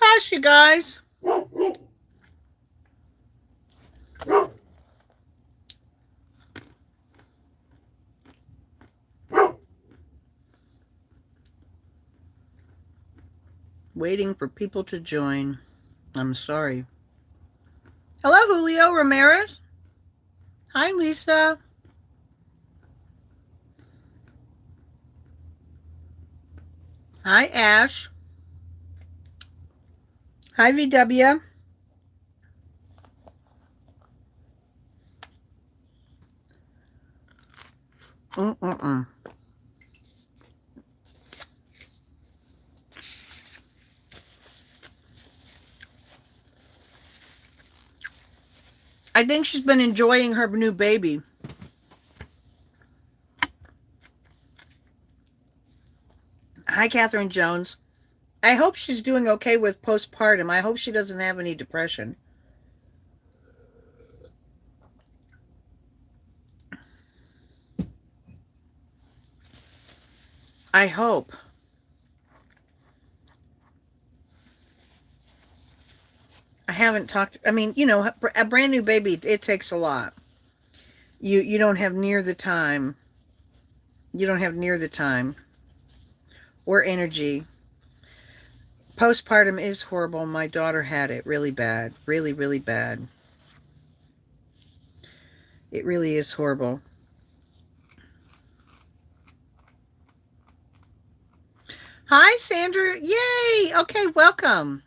Hush, you guys. Waiting for people to join. I'm sorry. Hello, Julio Ramirez. Hi, Lisa. Hi, Ash. Hi, VW. Mm-mm-mm. I think she's been enjoying her new baby. Hi, Catherine Jones. I hope she's doing okay with postpartum. I hope she doesn't have any depression. I hope. I haven't talked. I mean, a brand new baby, it takes a lot. You don't have near the time. You don't have near the time or energy. Postpartum is horrible. My daughter had it really bad. Really, really bad. It really is horrible. Hi, Sandra. Yay. Okay, welcome.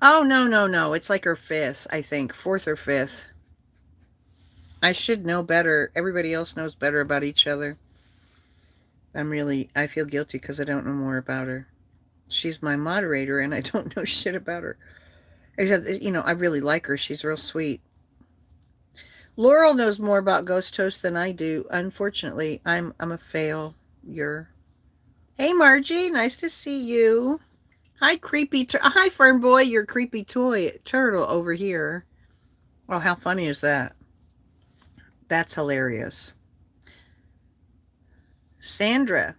Oh, no, no, no. It's like her fifth, I think. Fourth or fifth. I should know better. Everybody else knows better about each other. I feel guilty because I don't know more about her. She's my moderator and I don't know shit about her. Except, I really like her. She's real sweet. Laurel knows more about Ghost Toast than I do. Unfortunately, I'm a failure. Hey, Margie. Nice to see you. Hi, hi, Fern Boy. Your creepy toy turtle over here. Oh, how funny is that? That's hilarious. Sandra.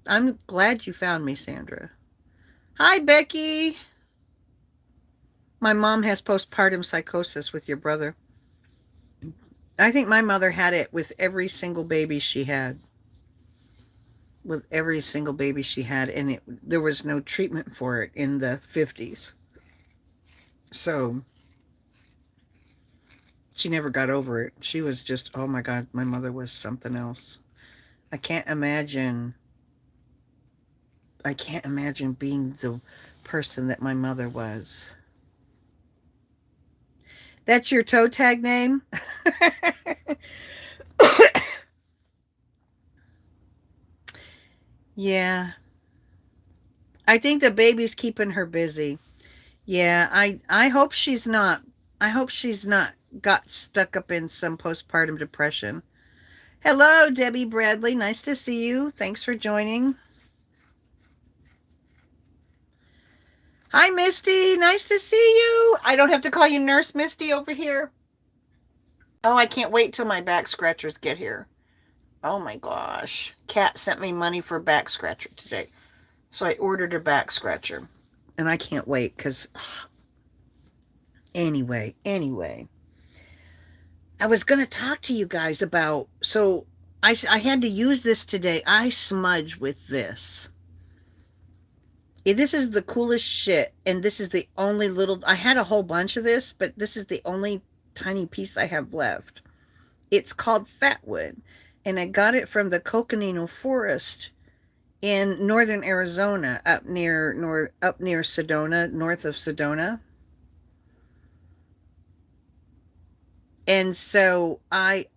I'm glad you found me, Sandra. Hi, Becky. My mom has postpartum psychosis with your brother. I think my mother had it with every single baby she had. With every single baby she had, and there was no treatment for it in the 50s. So she never got over it. She was just, oh my God, my mother was something else. I can't imagine being the person that my mother was. That's your toe tag name? Yeah. I think the baby's keeping her busy. Yeah, I hope she's not. I hope she's not got stuck up in some postpartum depression. Hello, Debbie Bradley. Nice to see you. Thanks for joining. Hi, Misty. Nice to see you. I don't have to call you Nurse Misty over here. Oh, I can't wait till my back scratchers get here. Oh my gosh. Kat sent me money for a back scratcher today. So I ordered a back scratcher. And I can't wait because anyway. I was going to talk to you guys about, so I had to use this today. I smudge with this. This is the coolest shit, and this is the only I had a whole bunch of this, but this is the only tiny piece I have left. It's called Fatwood, and I got it from the Coconino Forest in northern Arizona, up near Sedona, north of Sedona. And so I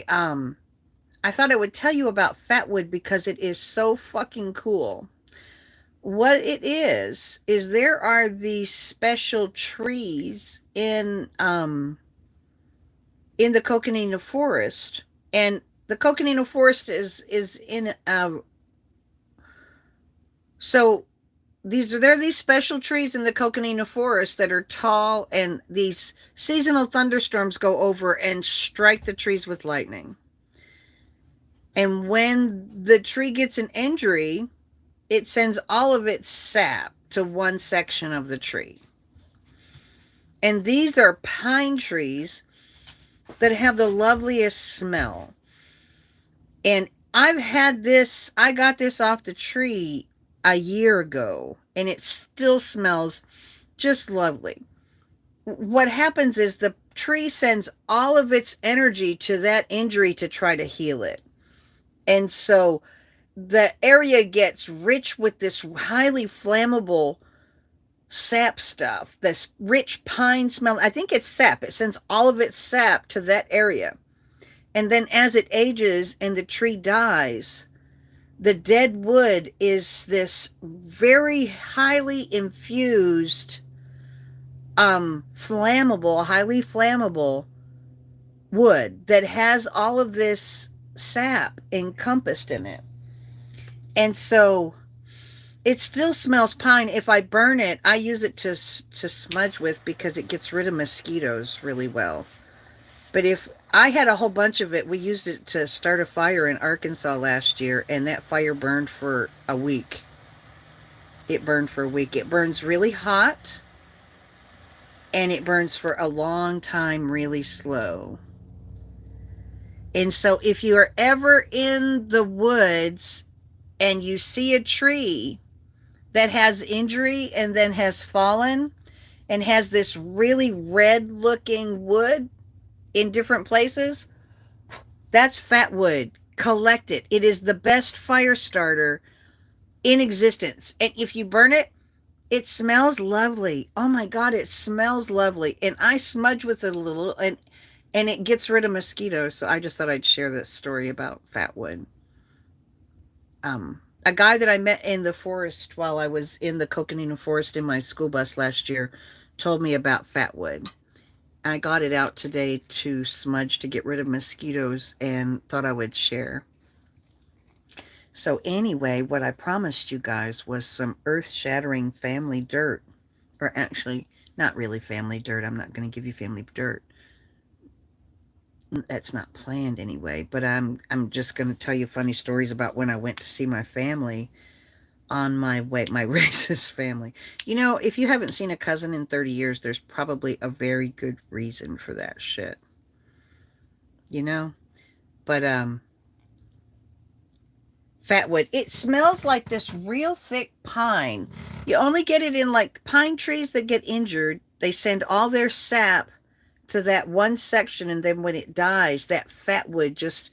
thought I would tell you about Fatwood because it is so fucking cool. What it is there are these special trees in the Coconino Forest, and the Coconino Forest is in so There are these special trees in the Coconino Forest that are tall, and these seasonal thunderstorms go over and strike the trees with lightning. And when the tree gets an injury, it sends all of its sap to one section of the tree. And these are pine trees that have the loveliest smell. And I got this off the tree a year ago, and it still smells just lovely. What happens is the tree sends all of its energy to that injury to try to heal it. And so the area gets rich with this highly flammable sap stuff, this rich pine smell. I think it's sap. It sends all of its sap to that area. And then as it ages and the tree dies, the dead wood is this very highly infused, highly flammable wood that has all of this sap encompassed in it. And so it still smells pine. If I burn it, I use it to smudge with because it gets rid of mosquitoes really well. But if I had a whole bunch of it, we used it to start a fire in Arkansas last year, and that fire burned for a week. It burned for a week. It burns really hot, and it burns for a long time really slow. And so if you are ever in the woods and you see a tree that has injury and then has fallen and has this really red looking wood in different places, that's fat wood. Collect it. It is the best fire starter in existence. And if you burn it, it smells lovely. Oh my God, it smells lovely. And I smudge with it a little, and it gets rid of mosquitoes. So I just thought I'd share this story about fat wood. A guy that I met in the forest while I was in the Coconino Forest in my school bus last year told me about fat wood. I got it out today to smudge to get rid of mosquitoes and thought I would share. So anyway, what I promised you guys was some earth-shattering family dirt. Or actually, not really family dirt. I'm not going to give you family dirt. That's not planned anyway. But I'm just going to tell you funny stories about when I went to see my family on my way, my racist family. You know, if you haven't seen a cousin in 30 years, there's probably a very good reason for that shit. You know? But, fatwood, it smells like this real thick pine. You only get it in like pine trees that get injured. They send all their sap to that one section, and then when it dies, that fatwood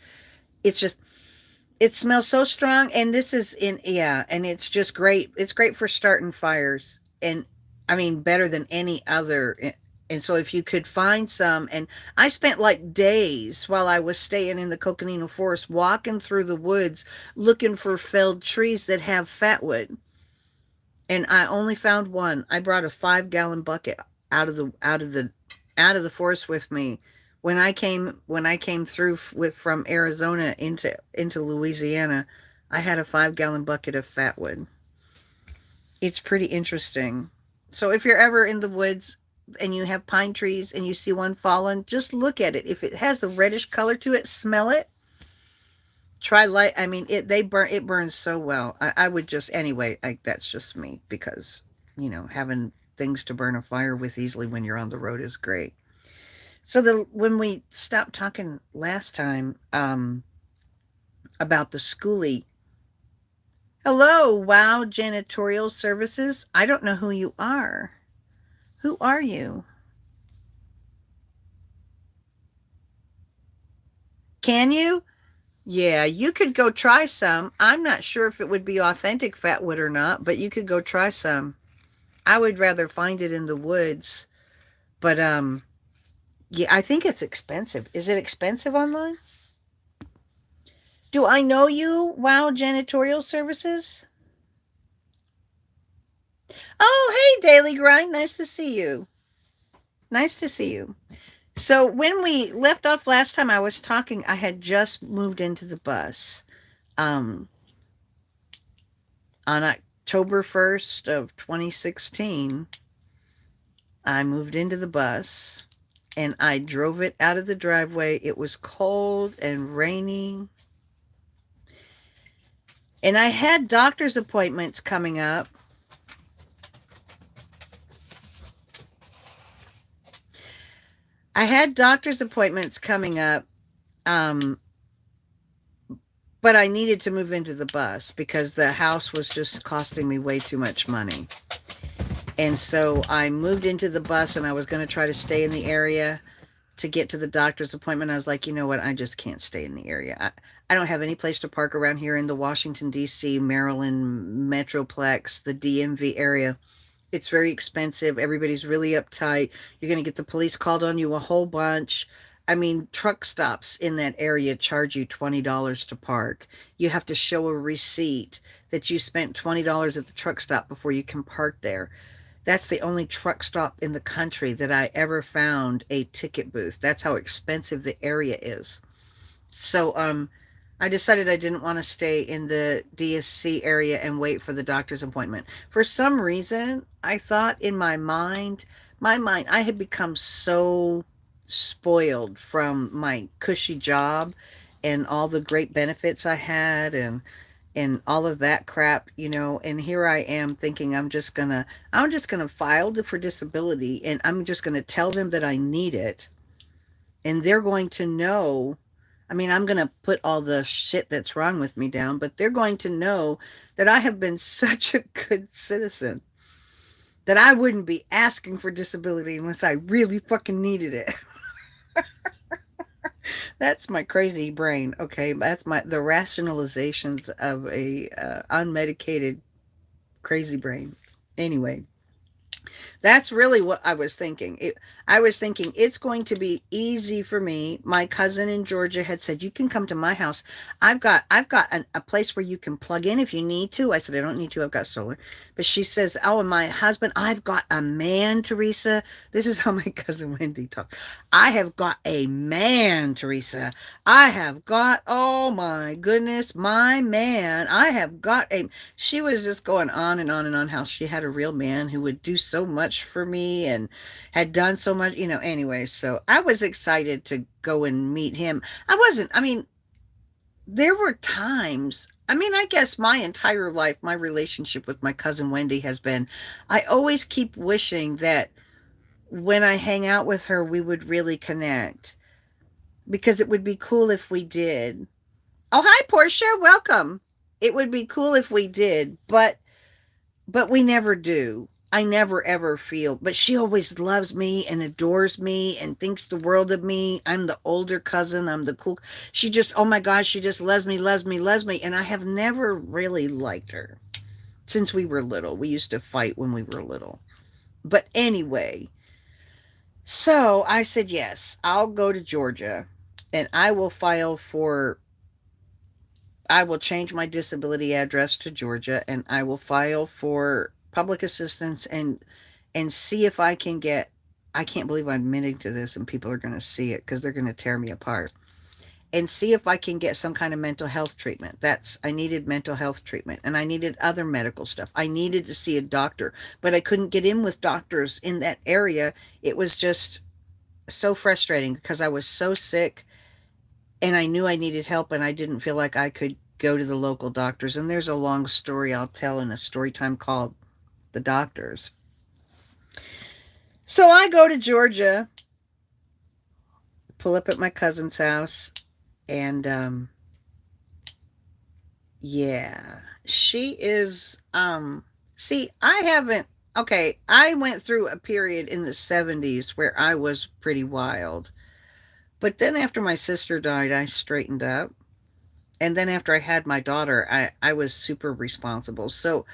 it smells so strong. And this is and it's just great. It's great for starting fires, and I mean better than any other. And so if you could find some, and I spent like days while I was staying in the Coconino Forest walking through the woods looking for felled trees that have fatwood. And I only found one. I brought a 5-gallon bucket out of the forest with me when I came through from Arizona into Louisiana. I had a 5-gallon bucket of fatwood. It's pretty interesting. So if you're ever in the woods and you have pine trees and you see one fallen, just look at it. If it has a reddish color to it, smell it. Try light. I mean, it burns so well. I would just, anyway, that's just me, because, you know, having things to burn a fire with easily when you're on the road is great. So when we stopped talking last time, about the schoolie. Hello, Wow Janitorial Services. I don't know who you are. Who are you? Can you? Yeah, you could go try some. I'm not sure if it would be authentic fatwood or not, but you could go try some. I would rather find it in the woods. But yeah, I think it's expensive. Is it expensive online? Do I know you, Wow Janitorial Services? Oh, hey, Daily Grind. Nice to see you. Nice to see you. So when we left off last time I was talking, I had just moved into the bus. On October 1st of 2016, I moved into the bus and I drove it out of the driveway. It was cold and rainy. And I had doctor's appointments coming up. I had doctor's appointments coming up, um, but I needed to move into the bus because the house was just costing me way too much money. And so I moved into the bus and I was going to try to stay in the area to get to the doctor's appointment. I was like, you know what? I just can't stay in the area. I don't have any place to park around here in the Washington, D.C., Maryland Metroplex, the DMV area. It's very expensive. Everybody's really uptight. You're going to get the police called on you a whole bunch. I mean, truck stops in that area charge you $20 to park. You have to show a receipt that you spent $20 at the truck stop before you can park there. That's the only truck stop in the country that I ever found a ticket booth. That's how expensive the area is. So, I decided I didn't want to stay in the DSC area and wait for the doctor's appointment. For some reason, I thought in my mind, I had become so spoiled from my cushy job and all the great benefits I had and all of that crap, and here I am thinking I'm just gonna file for disability and I'm just gonna tell them that I need it and they're going to know. I mean, I'm going to put all the shit that's wrong with me down, but they're going to know that I have been such a good citizen that I wouldn't be asking for disability unless I really fucking needed it. That's my crazy brain. Okay, that's the rationalizations of a unmedicated crazy brain. Anyway, that's really what I was thinking. I was thinking it's going to be easy for me. My cousin in Georgia had said, "You can come to my house. I've got a place where you can plug in if you need to." I said, "I don't need to. I've got solar." But she says, "Oh, and my husband, I've got a man, Teresa." This is how my cousin Wendy talks. "I have got a man, Teresa. I have got, oh my goodness, my man. I have got a." She was just going on and on and on how she had a real man who would do so much for me and had done so much, anyway. So I was excited to go and meet him. I mean, there were times, I mean, I guess my entire life, my relationship with my cousin Wendy has been, I always keep wishing that when I hang out with her, we would really connect because it would be cool if we did. Oh, hi, Portia. Welcome. It would be cool if we did, but we never do. I never ever feel, but she always loves me and adores me and thinks the world of me. I'm the older cousin. I'm the cool. She just, oh my gosh, she just loves me, loves me, loves me. And I have never really liked her since we were little. We used to fight when we were little. But anyway, so I said, yes, I'll go to Georgia and I will change my disability address to Georgia and I will file for public assistance and see if I can get. I can't believe I'm admitting to this and people are going to see it because they're going to tear me apart. And see if I can get some kind of mental health treatment. I needed mental health treatment and I needed other medical stuff. I needed to see a doctor, but I couldn't get in with doctors in that area. It was just so frustrating because I was so sick and I knew I needed help and I didn't feel like I could go to the local doctors. And there's a long story I'll tell in a story time called The Doctors. So I go to Georgia, pull up at my cousin's house, and yeah, she is see, I haven't okay, I went through a period in the 70s where I was pretty wild. But then after my sister died, I straightened up. And then after I had my daughter, I was super responsible. So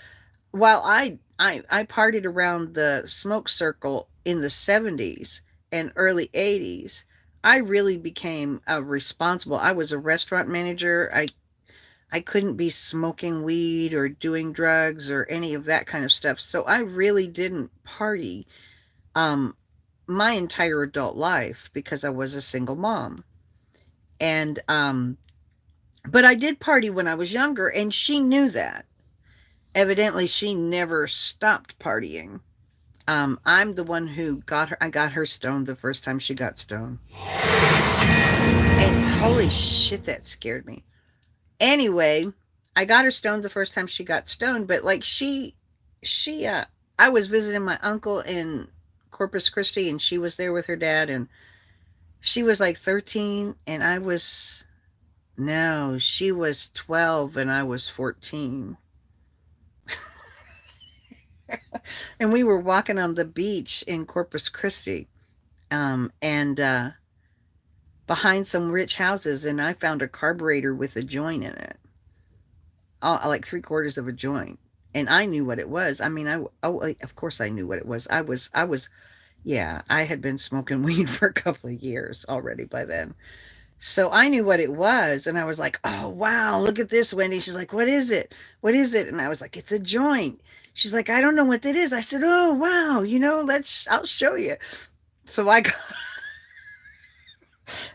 while I partied around the smoke circle in the 70s and early 80s, I really became a responsible. I was a restaurant manager. I couldn't be smoking weed or doing drugs or any of that kind of stuff. So I really didn't party um my entire adult life because I was a single mom. And but I did party when I was younger and she knew that. Evidently, she never stopped partying. I'm the one who got her. I got her stoned the first time she got stoned. And holy shit, that scared me. Anyway, I got her stoned the first time she got stoned, but like I was visiting my uncle in Corpus Christi, and she was there with her dad, and she was like 13, and I was, no, she was 12, and I was 14. And we were walking on the beach in Corpus Christi, and behind some rich houses, and I found a carburetor with a joint in it, like three-quarters of a joint. And I knew what it was. I mean, of course I knew what it was. Yeah, I had been smoking weed for a couple of years already by then. So I knew what it was. And I was like, oh, wow, look at this, Wendy. She's like, what is it? What is it? And I was like, it's a joint. She's like, I don't know what that is. I said, oh, wow, I'll show you. So I got,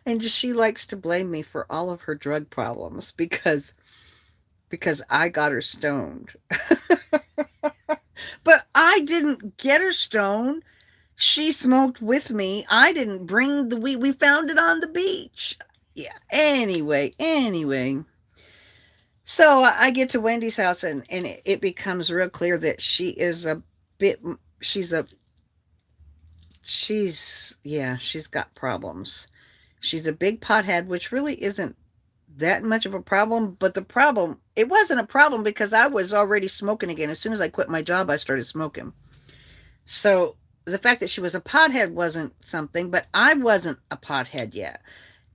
and just, she likes to blame me for all of her drug problems because I got her stoned. But I didn't get her stoned. She smoked with me. I didn't bring the weed. We found it on the beach. Yeah. Anyway. So I get to Wendy's house, and it becomes real clear that she is a bit, she's a, she's got problems. She's a big pothead, which really isn't that much of a problem. But it wasn't a problem because I was already smoking again. As soon as I quit my job, I started smoking. So the fact that she was a pothead wasn't something, but I wasn't a pothead yet.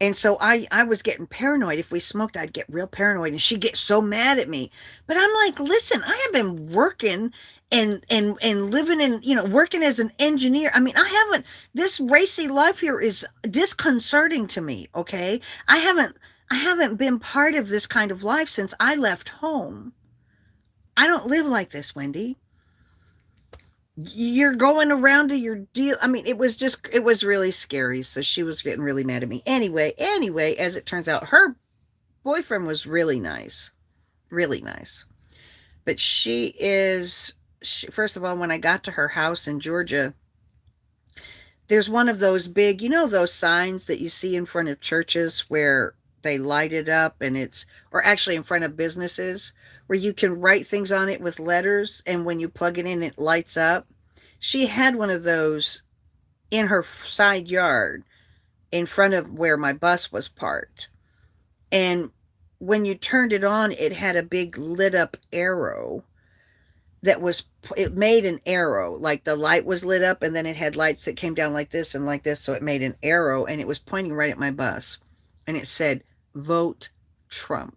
And so I was getting paranoid. If we smoked, I'd get real paranoid, and she'd get so mad at me. But I'm like, listen, I have been working and living in, working as an engineer. I mean, this racy life here is disconcerting to me, okay? I haven't been part of this kind of life since I left home. I don't live like this, Wendy. You're going around to your deal. I mean, it was really scary. So she was getting really mad at me. Anyway, as it turns out, her boyfriend was really nice. Really nice. But first of all, when I got to her house in Georgia, there's one of those big, those signs that you see in front of churches where they light it up, or actually in front of businesses where you can write things on it with letters, and when you plug it in, it lights up. She had one of those in her side yard in front of where my bus was parked. And when you turned it on, it had a big lit up arrow it made an arrow, like the light was lit up, and then it had lights that came down like this and like this. So it made an arrow, and it was pointing right at my bus. And it said, vote Trump.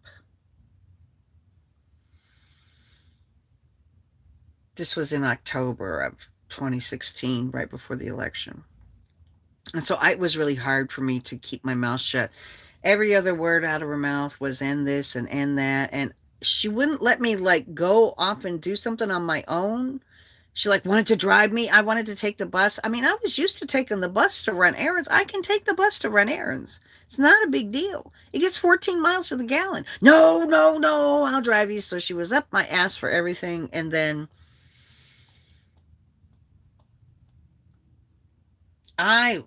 This was in October of 2016, right before the election. And so it was really hard for me to keep my mouth shut. Every other word out of her mouth was end this and end that. And she wouldn't let me like go off and do something on my own. She like wanted to drive me. I wanted to take the bus. I mean, I was used to taking the bus to run errands. I can take the bus to run errands. It's not a big deal. It gets 14 miles to the gallon. No, I'll drive you. So she was up my ass for everything. And then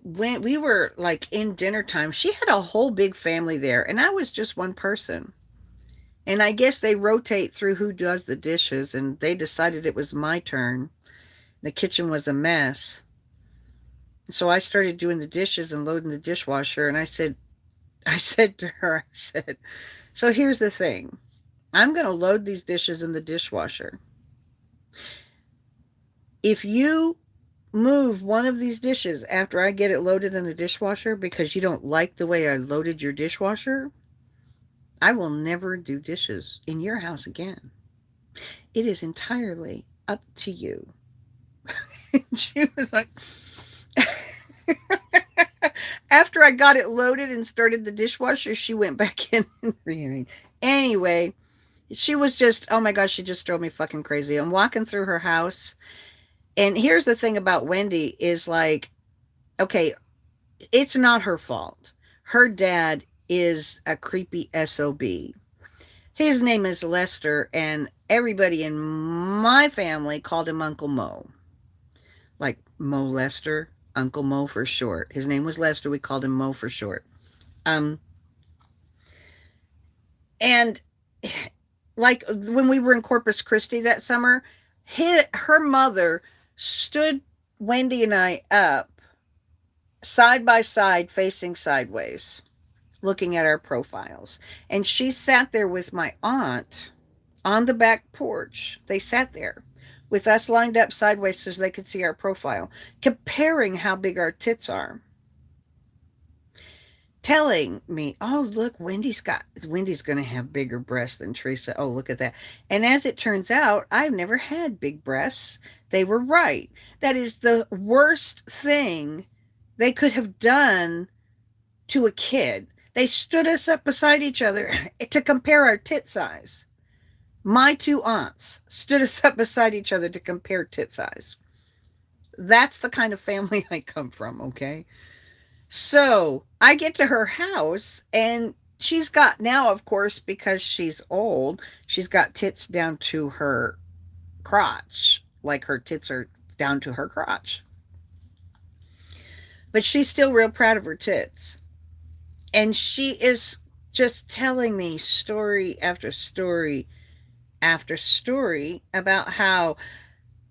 we were like in dinner time. She had a whole big family there, and I was just one person. And I guess they rotate through who does the dishes, and they decided it was my turn. The kitchen was a mess. So I started doing the dishes and loading the dishwasher, and I said to her, so here's the thing. I'm going to load these dishes in the dishwasher. If you move one of these dishes after I get it loaded in the dishwasher because you don't like the way I loaded your dishwasher, I will never do dishes in your house again. It is entirely up to you. She was like, after I got it loaded and started the dishwasher, she went back in and rearranged. Anyway, she was just, oh my gosh, she just drove me fucking crazy. I'm walking through her house. And here's the thing about Wendy is like, okay, it's not her fault. Her dad is a creepy SOB. His name is Lester, and everybody in my family called him Uncle Mo, like Mo Lester, Uncle Mo for short. His name was Lester. We called him Mo for short. Um, and like when we were in Corpus Christi that summer, her mother stood Wendy and I up side by side, facing sideways, looking at our profiles. And she sat there with my aunt on the back porch. They sat there with us lined up sideways so they could see our profile, comparing how big our tits are. Telling me, oh, look, Wendy's going to have bigger breasts than Teresa. Oh, look at that. And as it turns out, I've never had big breasts. They were right. That is the worst thing they could have done to a kid. They stood us up beside each other to compare our tit size. My two aunts stood us up beside each other to compare tit size. That's the kind of family I come from, okay? So I get to her house, and she's got now, of course, because she's old, she's got tits down to her crotch. Like her tits are down to her crotch. But she's still real proud of her tits. And she is just telling me story after story after story about how,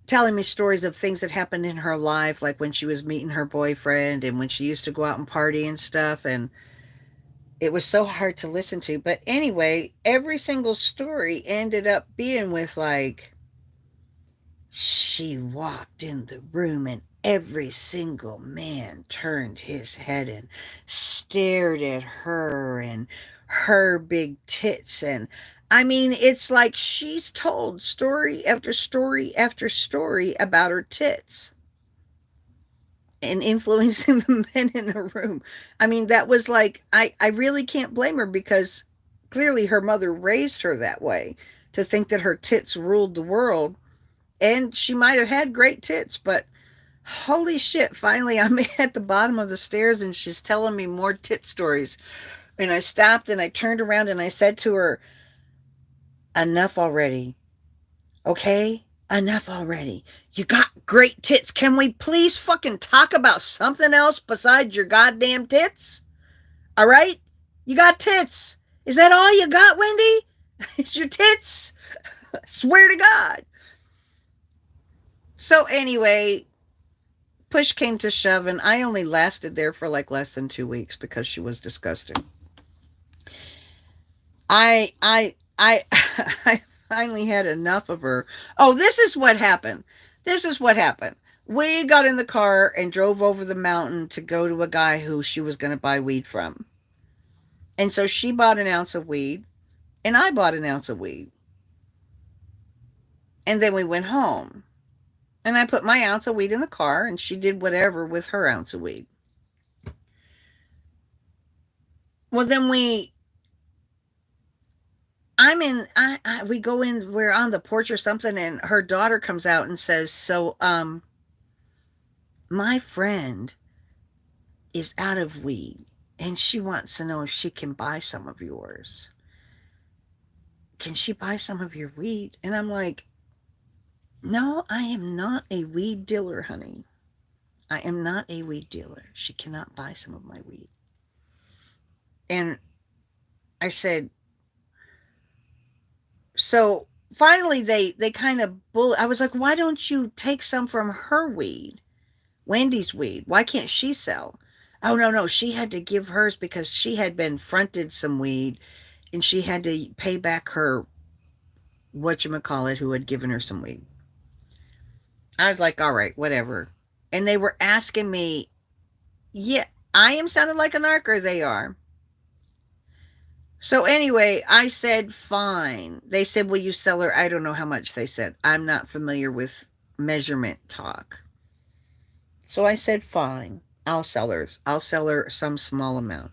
telling me stories of things that happened in her life, like when she was meeting her boyfriend and when she used to go out and party and stuff. And it was so hard to listen to. But anyway, every single story ended up being with like, she walked in the room and every single man turned his head and stared at her and her big tits. And I mean, it's like she's told story after story after story about her tits and influencing the men in the room. I mean, that was like, I really can't blame her, because clearly her mother raised her that way, to think that her tits ruled the world. And she might have had great tits, but holy shit, finally I'm at the bottom of the stairs and she's telling me more tit stories. And I stopped and I turned around and I said to her, enough already. Okay? Enough already. You got great tits. Can we please fucking talk about something else besides your goddamn tits? All right? You got tits. Is that all you got, Wendy? It's your tits? I swear to God. So anyway, push came to shove, and I only lasted there for like less than 2 weeks because she was disgusting. I I finally had enough of her. Oh, this is what happened. This is what happened. We got in the car and drove over the mountain to go to a guy who she was going to buy weed from. And so she bought an ounce of weed, and I bought an ounce of weed. And then we went home. And I put my ounce of weed in the car, and she did whatever with her ounce of weed. Well, then we go in, we're on the porch or something, and her daughter comes out and says, so, my friend is out of weed, and she wants to know if she can buy some of yours. Can she buy some of your weed? And I'm like, no, I am not a weed dealer, honey. I am not a weed dealer. She cannot buy some of my weed. And I said, so finally they kind of I was like, why don't you take some from her weed, Wendy's weed? Why can't she sell? Oh, no, she had to give hers because she had been fronted some weed and she had to pay back her whatchamacallit who had given her some weed. I was like, all right, whatever. And they were asking me, yeah, I am sounding like a narc, they are. So anyway, I said, fine. They said, will you sell her? I don't know how much they said. I'm not familiar with measurement talk. So I said, fine, I'll sell her. I'll sell her some small amount.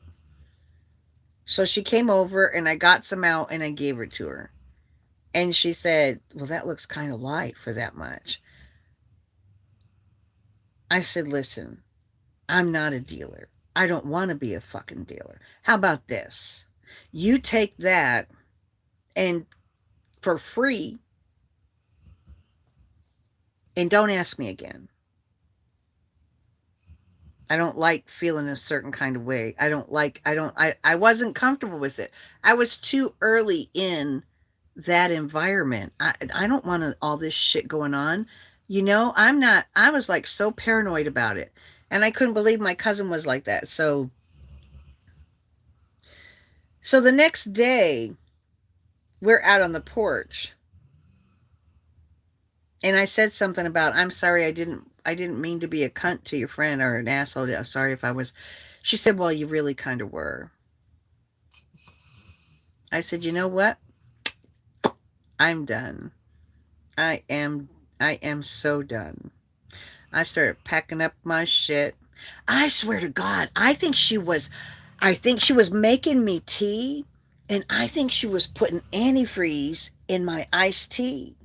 So she came over and I got some out and I gave her to her. And she said, well, that looks kind of light for that much. I said, listen, I'm not a dealer. I don't want to be a fucking dealer. How about this? You take that and for free, And don't ask me again. I don't like feeling a certain kind of way. I wasn't comfortable with it. I was too early in that environment. I don't want all this shit going on. I was like so paranoid about it. And I couldn't believe my cousin was like that. So the next day, we're out on the porch. And I said something about, I'm sorry, I didn't mean to be a cunt to your friend or an asshole. I'm sorry if I was. She said, well, you really kind of were. I said, you know what? I'm done. I am so done. I started packing up my shit. I swear to God, I think she was making me tea, and I think she was putting antifreeze in my iced tea.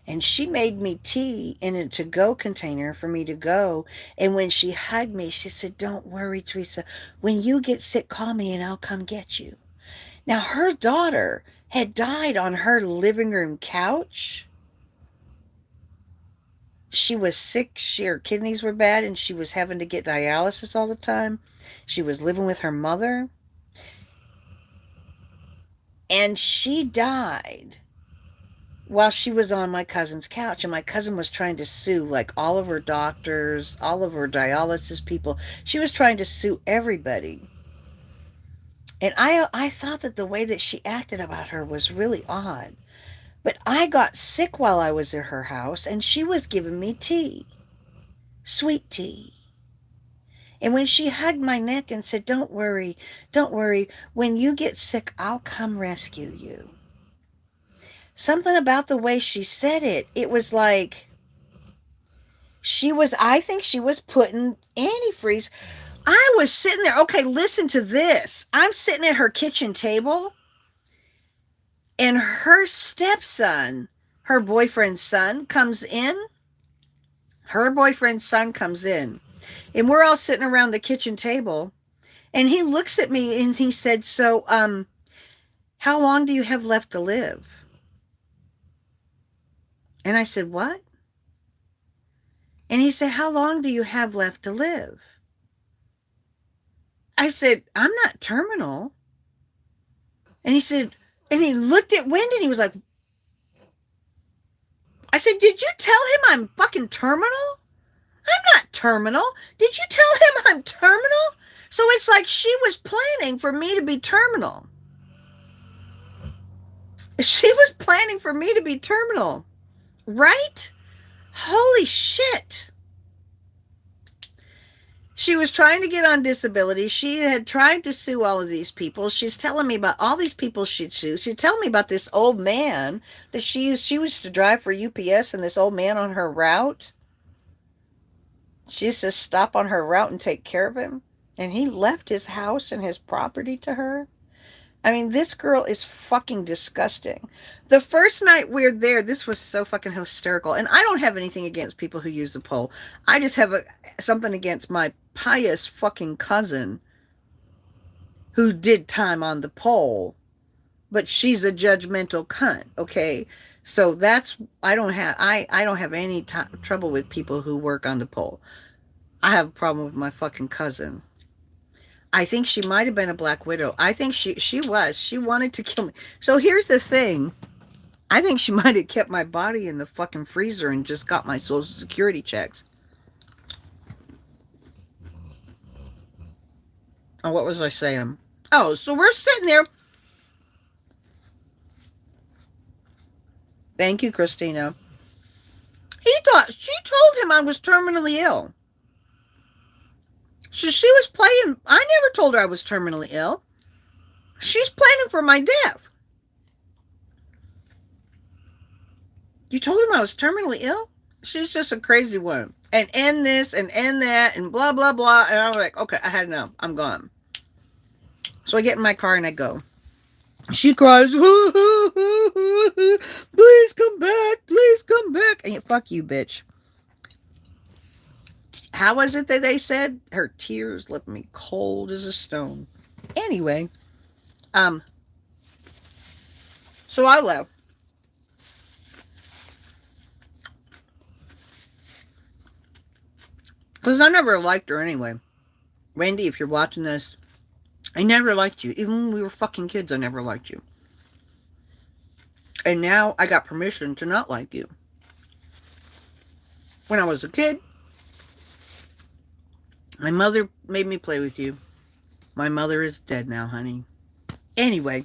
And she made me tea in a to-go container for me to go. And when she hugged me, she said, don't worry, Teresa. When you get sick, call me and I'll come get you. Now, her daughter had died on her living room couch. She was sick. Her kidneys were bad and she was having to get dialysis all the time. She was living with her mother. And she died while she was on my cousin's couch. And my cousin was trying to sue like all of her doctors, all of her dialysis people. She was trying to sue everybody. And I thought that the way that she acted about her was really odd. But I got sick while I was at her house, and she was giving me tea, sweet tea. And when she hugged my neck and said, don't worry, don't worry, when you get sick, I'll come rescue you. Something about the way she said it, it was like I think she was putting antifreeze. I was sitting there, okay, listen to this. I'm sitting at her kitchen table, and her stepson, her boyfriend's son, comes in. Her boyfriend's son comes in, and we're all sitting around the kitchen table, and he looks at me and he said, so, how long do you have left to live? And I said, what? And he said, how long do you have left to live? I said, I'm not terminal. And he said, and he looked at Wendy and he was like, I said, did you tell him I'm fucking terminal? I'm not terminal. Did you tell him I'm terminal? So it's like she was planning for me to be terminal. She was planning for me to be terminal. Right? Holy shit. She was trying to get on disability. She had tried to sue all of these people. She's telling me about all these people she'd sue. She's telling me about this old man that she used to drive for UPS, and this old man on her route. She used to stop on her route and take care of him. And he left his house and his property to her. I mean, this girl is fucking disgusting. The first night we're there, this was so fucking hysterical. And I don't have anything against people who use the pole. I just have something against my pious fucking cousin who did time on the pole. But she's a judgmental cunt, okay? So I don't have any trouble with people who work on the pole. I have a problem with my fucking cousin. I think she might have been a Black Widow. I think she was. She wanted to kill me. So here's the thing. I think she might have kept my body in the fucking freezer and just got my Social Security checks. Oh, what was I saying? Oh, so we're sitting there. Thank you, Christina. She told him I was terminally ill. So she was playing. I never told her I was terminally ill. She's planning for my death. You told him I was terminally ill? She's just a crazy one. And end this and end that and blah, blah, blah. And I was like, okay, I had enough. I'm gone. So I get in my car and I go. She cries, please come back, please come back. And fuck you, bitch. How was it that they said? Her tears left me cold as a stone. Anyway, so I left. Because I never liked her anyway. Randy, if you're watching this, I never liked you. Even when we were fucking kids, I never liked you. And now I got permission to not like you. When I was a kid, my mother made me play with you. My mother is dead now, honey. Anyway,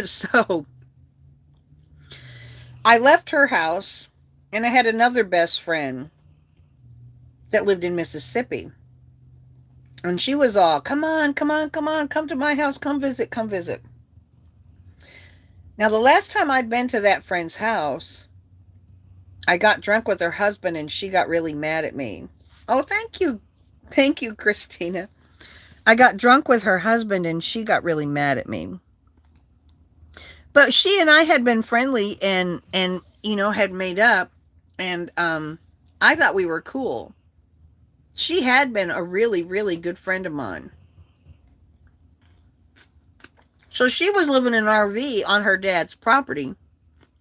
so I left her house and I had another best friend that lived in Mississippi. And she was all, come on, come on, come on, come to my house, come visit, come visit. Now, the last time I'd been to that friend's house, I got drunk with her husband and she got really mad at me. Oh, thank you. Thank you, Christina. I got drunk with her husband and she got really mad at me. But she and I had been friendly and had made up, and I thought we were cool. She had been a really, really good friend of mine. So she was living in an RV on her dad's property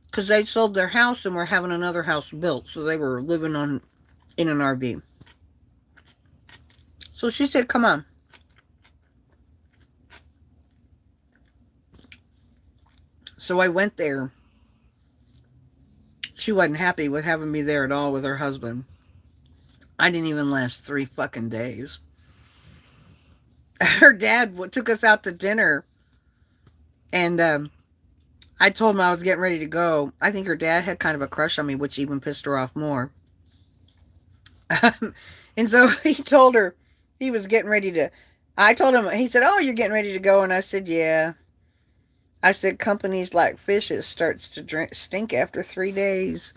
because they sold their house and were having another house built. So they were living in an RV. So she said, come on. So I went there. She wasn't happy with having me there at all with her husband. I didn't even last 3 fucking days. Her dad took us out to dinner. And I told him I was getting ready to go. I think her dad had kind of a crush on me, which even pissed her off more. And so he told her he was getting ready to... I told him, he said, oh, you're getting ready to go? And I said, yeah. I said, companies like fishes starts to stink after 3 days.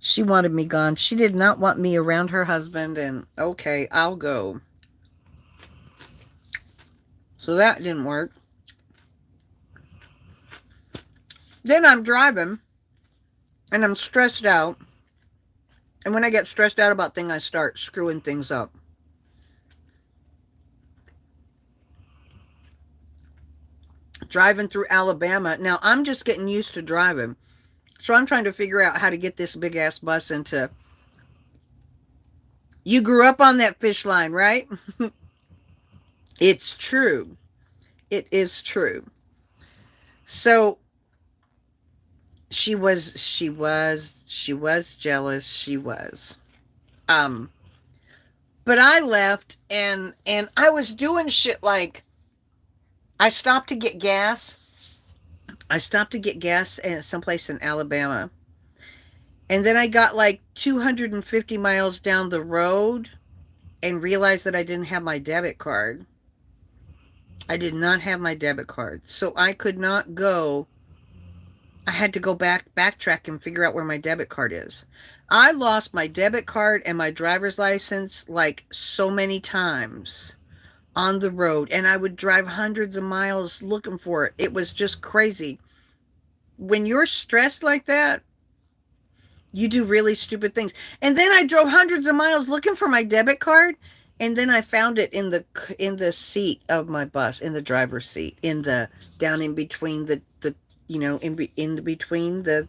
She wanted me gone. She did not want me around her husband. And okay, I'll go. So that didn't work. Then I'm driving, and I'm stressed out. And when I get stressed out about things, I start screwing things up. Driving through Alabama. Now, I'm just getting used to driving. So I'm trying to figure out how to get this big-ass bus into... You grew up on that fish line, right? It's true. It is true. So... She was jealous. She was. But I left and I was doing shit like I stopped to get gas. I stopped to get gas at someplace in Alabama. And then I got like 250 miles down the road and realized that I didn't have my debit card. I did not have my debit card. So I could not go. I had to go backtrack and figure out where my debit card is. I lost my debit card and my driver's license like so many times on the road. And I would drive hundreds of miles looking for it. It was just crazy. When you're stressed like that, you do really stupid things. And then I drove hundreds of miles looking for my debit card. And then I found it in the seat of my bus, in the driver's seat, down in between the in between the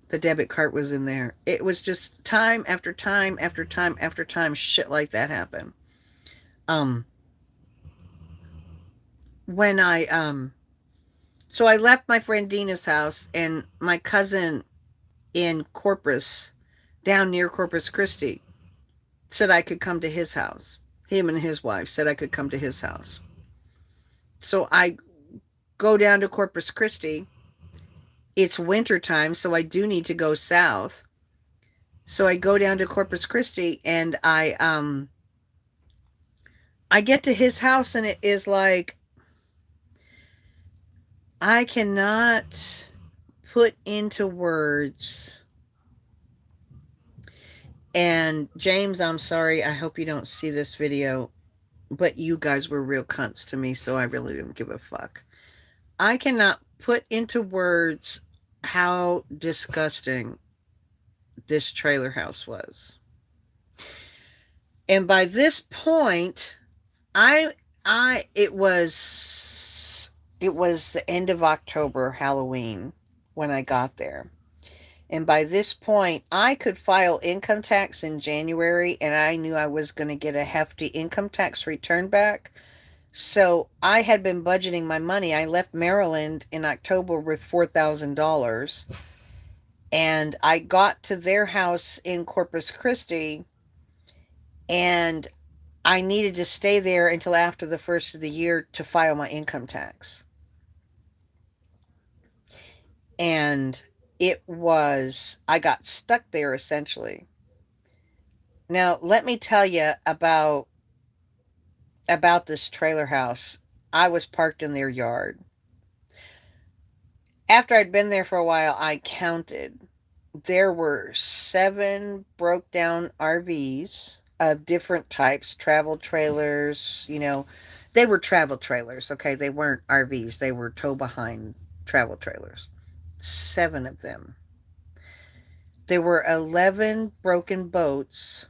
debit card was in there. It was just time after time after time after time shit like that happened. When so I left my friend Dina's house and my cousin in Corpus, down near Corpus Christi, said I could come to his house. Him and his wife said I could come to his house. So I go down to Corpus Christi. It's winter time, so I do need to go south. So I go down to Corpus Christi and I get to his house and it is like I cannot put into words. And James, I'm sorry. I hope you don't see this video, but you guys were real cunts to me, so I really didn't give a fuck. I cannot put into words how disgusting this trailer house was. And by this point, it was the end of October, Halloween, when I got there. And by this point, I could file income tax in January, and I knew I was going to get a hefty income tax return back. So I had been budgeting my money. I left Maryland in October with $4,000, and I got to their house in Corpus Christi, and I needed to stay there until after the first of the year to file my income tax. And I got stuck there essentially. Now, let me tell you about this trailer house. I was parked in their yard. After I'd been there for a while, I counted. There were 7 broke down RVs of different types, travel trailers, they were travel trailers, okay? They weren't RVs, they were tow behind travel trailers. 7 of them. There were 11 broken boats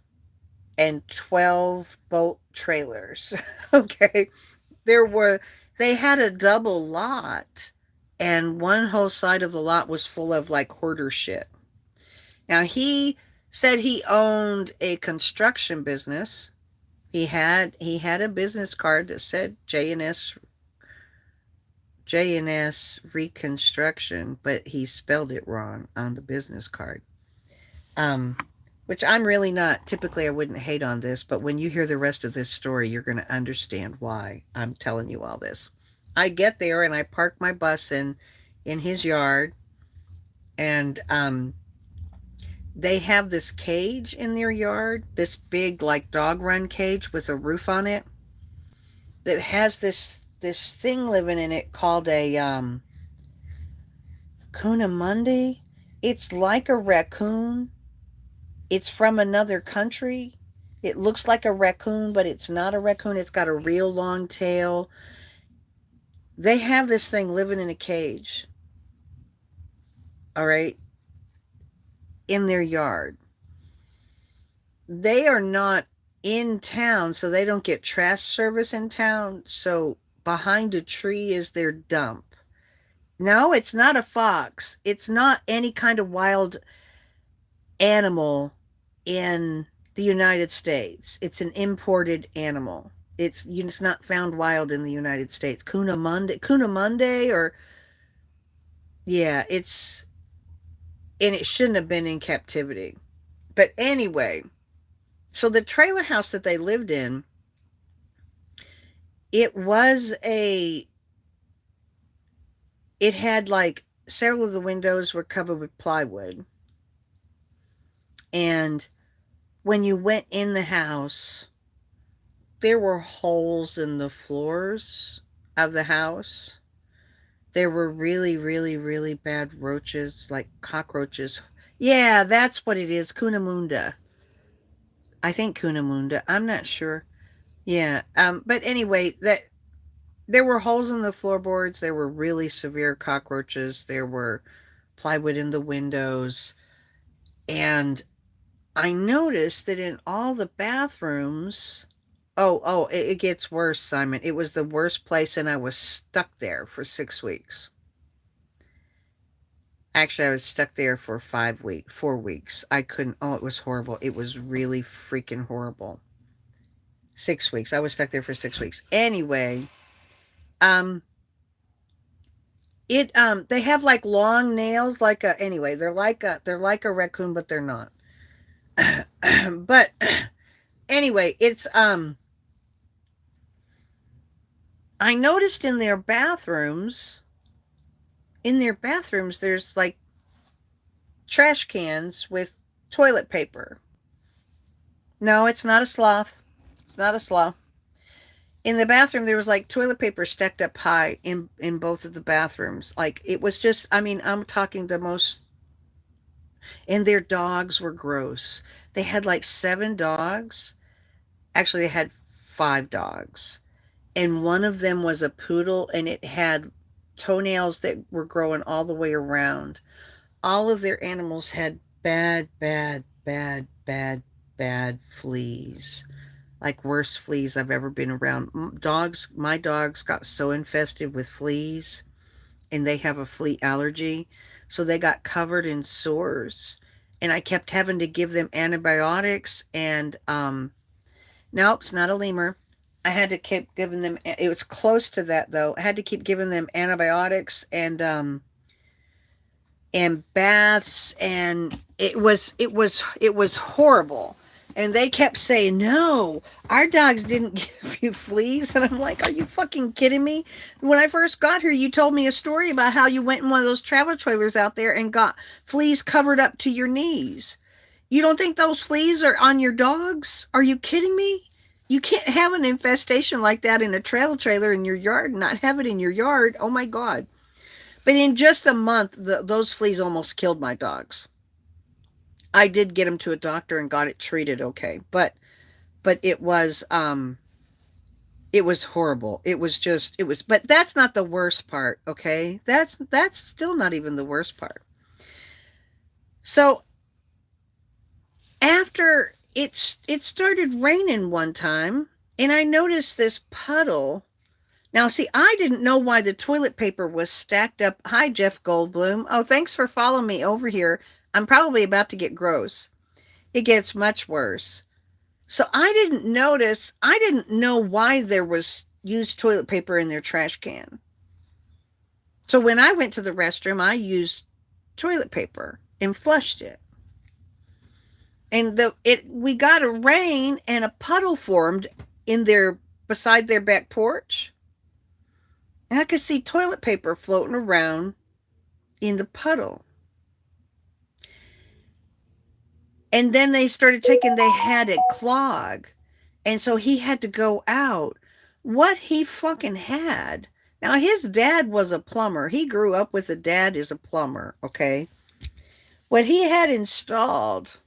and 12 boat trailers. Okay. There were, they had a double lot, and one whole side of the lot was full of like hoarder shit. Now, he said he owned a construction business. He had a business card that said J&S Reconstruction, but he spelled it wrong on the business card. Um, which I'm really not, typically I wouldn't hate on this, but when you hear the rest of this story, you're going to understand why I'm telling you all this. I get there and I park my bus in his yard, and they have this cage in their yard, this big like dog run cage with a roof on it that has this thing living in it called a Coonamundi. It's like a raccoon. It's from another country. It looks like a raccoon, but it's not a raccoon. It's got a real long tail. They have this thing living in a cage, all right, in their yard. They are not in town, so they don't get trash service in town. So behind a tree is their dump. No, it's not a fox. It's not any kind of wild animal in the United States. It's an imported animal. It's not found wild in the United States. Coonamunde, or yeah, and it shouldn't have been in captivity. But anyway, so the trailer house that they lived in, it was it had like several of the windows were covered with plywood. And when you went in the house, there were holes in the floors of the house. There were really, really, really bad roaches, like cockroaches. Yeah, that's what it is. Cunamunda. I think Cunamunda. I'm not sure. Yeah. But anyway, that there were holes in the floorboards. There were really severe cockroaches. There were plywood in the windows. And I noticed that in all the bathrooms, it gets worse, Simon. It was the worst place, and I was stuck there for 6 weeks. Actually, I was stuck there for 4 weeks. I couldn't, it was horrible. It was really freaking horrible. 6 weeks. I was stuck there for 6 weeks. Anyway, um, they have like long nails, anyway, they're like a raccoon, but they're not. But anyway, I noticed in their bathrooms, there's like trash cans with toilet paper. No, it's not a sloth. It's not a sloth. In the bathroom, there was like toilet paper stacked up high in both of the bathrooms. Like it was just, I mean, I'm talking the most, and their dogs were gross. They had like 7 dogs. Actually, they had 5 dogs. And one of them was a poodle, and it had toenails that were growing all the way around. All of their animals had bad, bad, bad, bad, bad fleas. Like worst fleas I've ever been around. My dogs got so infested with fleas. and they have a flea allergy. So they got covered in sores. And I kept having to give them antibiotics. And nope, it's not a lemur. I had to keep giving them, it was close to that though. I had to keep giving them antibiotics and baths, and it was horrible. And they kept saying, no, our dogs didn't give you fleas. And I'm like, are you fucking kidding me? When I first got here, you told me a story about how you went in one of those travel trailers out there and got fleas covered up to your knees. You don't think those fleas are on your dogs? Are you kidding me? You can't have an infestation like that in a travel trailer in your yard and not have it in your yard. Oh my God. But in just a month, those fleas almost killed my dogs. I did get them to a doctor and got it treated okay, but it was horrible. But that's not the worst part, okay? That's still not even the worst part. So after it started raining one time, and I noticed this puddle. Now, see, I didn't know why the toilet paper was stacked up. Hi, Jeff Goldblum. Oh, thanks for following me over here. I'm probably about to get gross. It gets much worse. So I didn't know why there was used toilet paper in their trash can. So when I went to the restroom, I used toilet paper and flushed it. And we got a rain and a puddle formed beside their back porch. And I could see toilet paper floating around in the puddle. And then they had it clog. And so he had to go out. What he fucking had. Now, his dad was a plumber. He grew up with a dad is a plumber, okay? What he had installed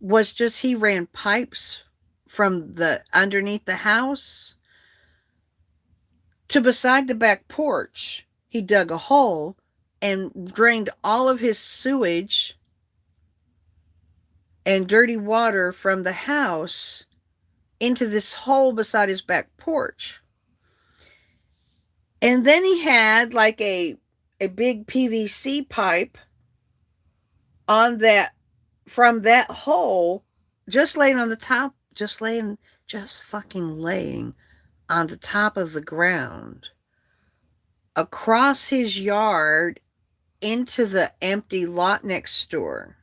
was just he ran pipes from the underneath the house to beside the back porch. He dug a hole and drained all of his sewage and dirty water from the house into this hole beside his back porch. And then he had like a big PVC pipe on that, from that hole, just fucking laying on the top of the ground across his yard into the empty lot next door.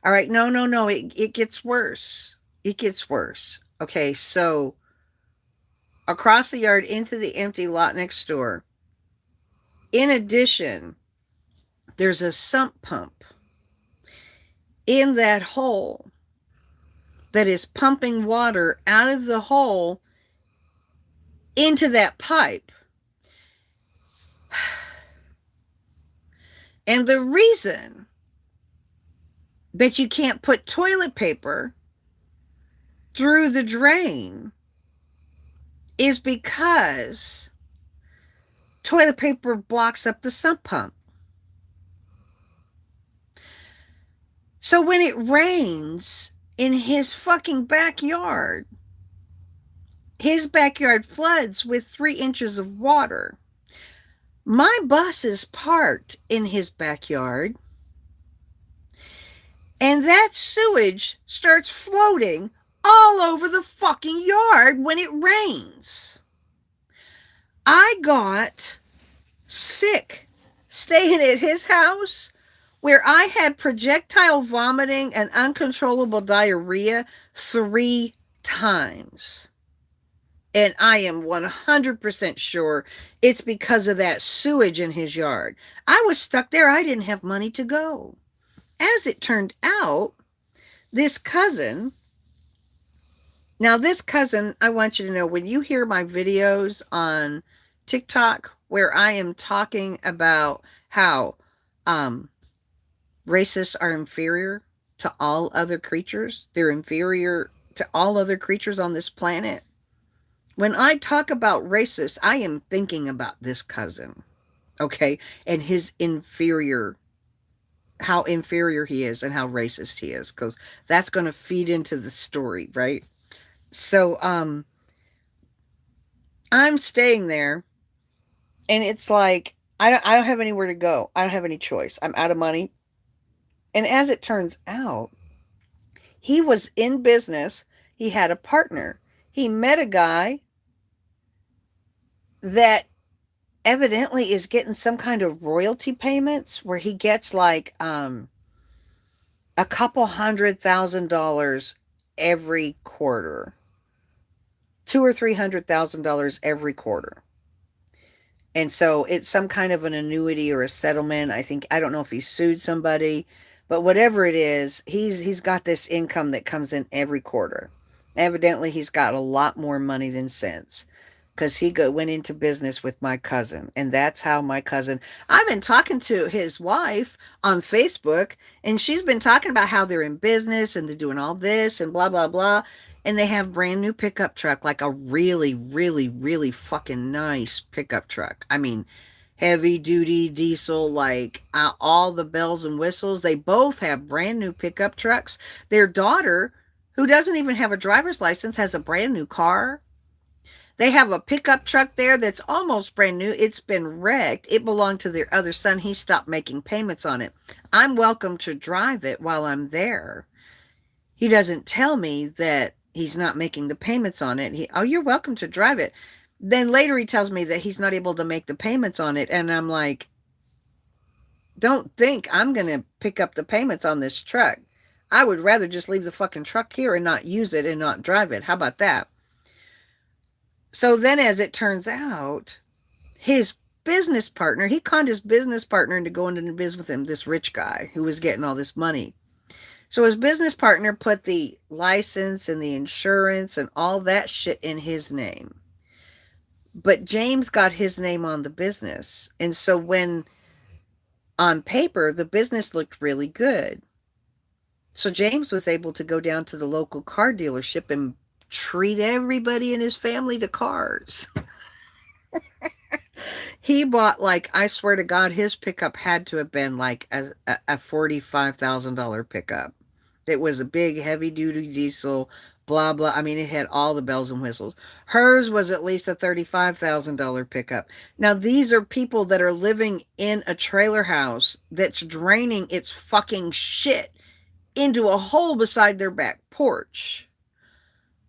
All right, no, it gets worse. It gets worse. Okay, so across the yard into the empty lot next door. In addition, there's a sump pump in that hole that is pumping water out of the hole into that pipe. And the reason that you can't put toilet paper through the drain is because toilet paper blocks up the sump pump. So when it rains in his fucking backyard, his backyard floods with 3 inches of water. My bus is parked in his backyard, and that sewage starts floating all over the fucking yard when it rains. I got sick staying at his house, where I had projectile vomiting and uncontrollable diarrhea 3 times. And I am 100% sure it's because of that sewage in his yard. I was stuck there. I didn't have money to go. As it turned out, this cousin, I want you to know, when you hear my videos on TikTok where I am talking about how racists are inferior to all other creatures, they're inferior to all other creatures on this planet. When I talk about racist, I am thinking about this cousin, okay, and his how inferior he is and how racist he is, because that's going to feed into the story, right? So I'm staying there, And it's like, I don't have anywhere to go. I don't have any choice. I'm out of money. And as it turns out, he was in business. He had a partner. He met a guy that evidently is getting some kind of royalty payments where he gets like a couple $100,000 every quarter. 2 or 300,000 dollars every quarter. And so it's some kind of an annuity or a settlement. I think, I don't know if he sued somebody, but whatever it is, he's got this income that comes in every quarter. Evidently, he's got a lot more money than sense because went into business with my cousin. And that's how my cousin, I've been talking to his wife on Facebook, and she's been talking about how they're in business and they're doing all this and blah, blah, blah. And they have brand new pickup truck, like a really, really, really fucking nice pickup truck. I mean, heavy duty diesel, like all the bells and whistles. They both have brand new pickup trucks. Their daughter, who doesn't even have a driver's license, has a brand new car. They have a pickup truck there that's almost brand new. It's been wrecked. It belonged to their other son. He stopped making payments on it. I'm welcome to drive it while I'm there. He doesn't tell me that he's not making the payments on it. Oh, you're welcome to drive it. Then later he tells me that he's not able to make the payments on it. And I'm like, don't think I'm going to pick up the payments on this truck. I would rather just leave the fucking truck here and not use it and not drive it. How about that? So then, as it turns out, his business partner, he conned his business partner into going into business with him, this rich guy who was getting all this money. So his business partner put the license and the insurance and all that shit in his name. But James got his name on the business. And so when on paper, the business looked really good. So James was able to go down to the local car dealership and treat everybody in his family to cars. He bought, like, I swear to God, his pickup had to have been like a $45,000 pickup. It was a big heavy duty diesel, blah, blah. I mean, it had all the bells and whistles. Hers was at least a $35,000 pickup. Now, these are people that are living in a trailer house that's draining its fucking shit into a hole beside their back porch.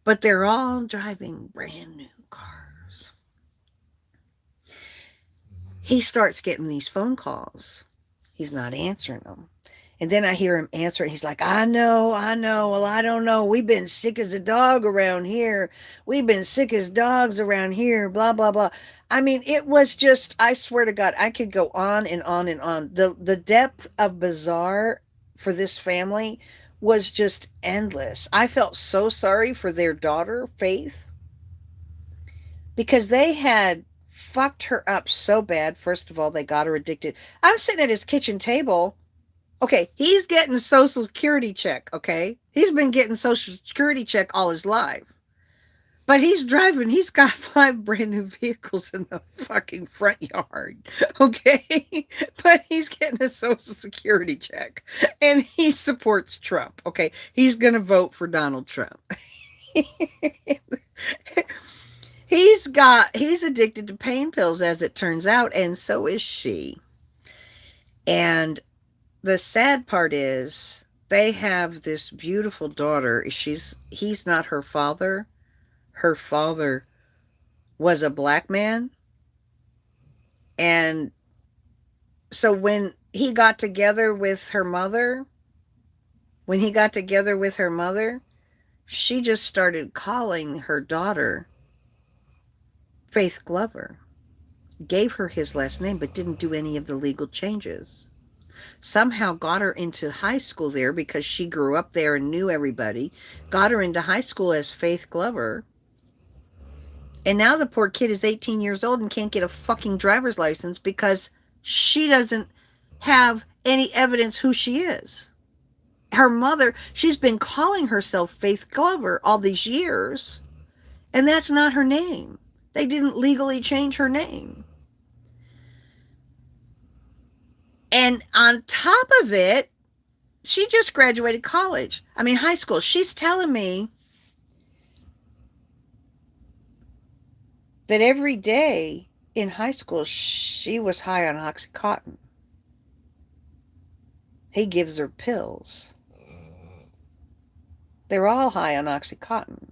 But they're all driving brand new cars. He starts getting these phone calls. He's not answering them. And then I hear him answer. He's like, I know. Well, I don't know. We've been sick as a dog around here. We've been sick as dogs around here. Blah, blah, blah. I mean, it was just, I swear to God, I could go on and on and on. The depth of bizarre for this family was just endless. I felt so sorry for their daughter, Faith, because they had fucked her up so bad. First of all, they got her addicted. I'm sitting at his kitchen table. Okay, he's getting a Social Security check, okay? He's been getting Social Security check all his life. But he's got 5 brand new vehicles in the fucking front yard, okay? But he's getting a Social Security check. And he supports Trump, okay? He's going to vote for Donald Trump. He's addicted to pain pills, as it turns out, and so is she. And the sad part is they have this beautiful daughter. He's not her father. Her father was a black man. And so when he got together with her mother, she just started calling her daughter Faith Glover. Gave her his last name, but didn't do any of the legal changes. Somehow got her into high school there because she grew up there and knew everybody. Got her into high school as Faith Glover. And now the poor kid is 18 years old and can't get a fucking driver's license because she doesn't have any evidence who she is. Her mother, she's been calling herself Faith Glover all these years, and that's not her name. They didn't legally change her name. And on top of it, she just graduated high school. She's telling me that every day in high school, she was high on Oxycontin. He gives her pills. They're all high on Oxycontin.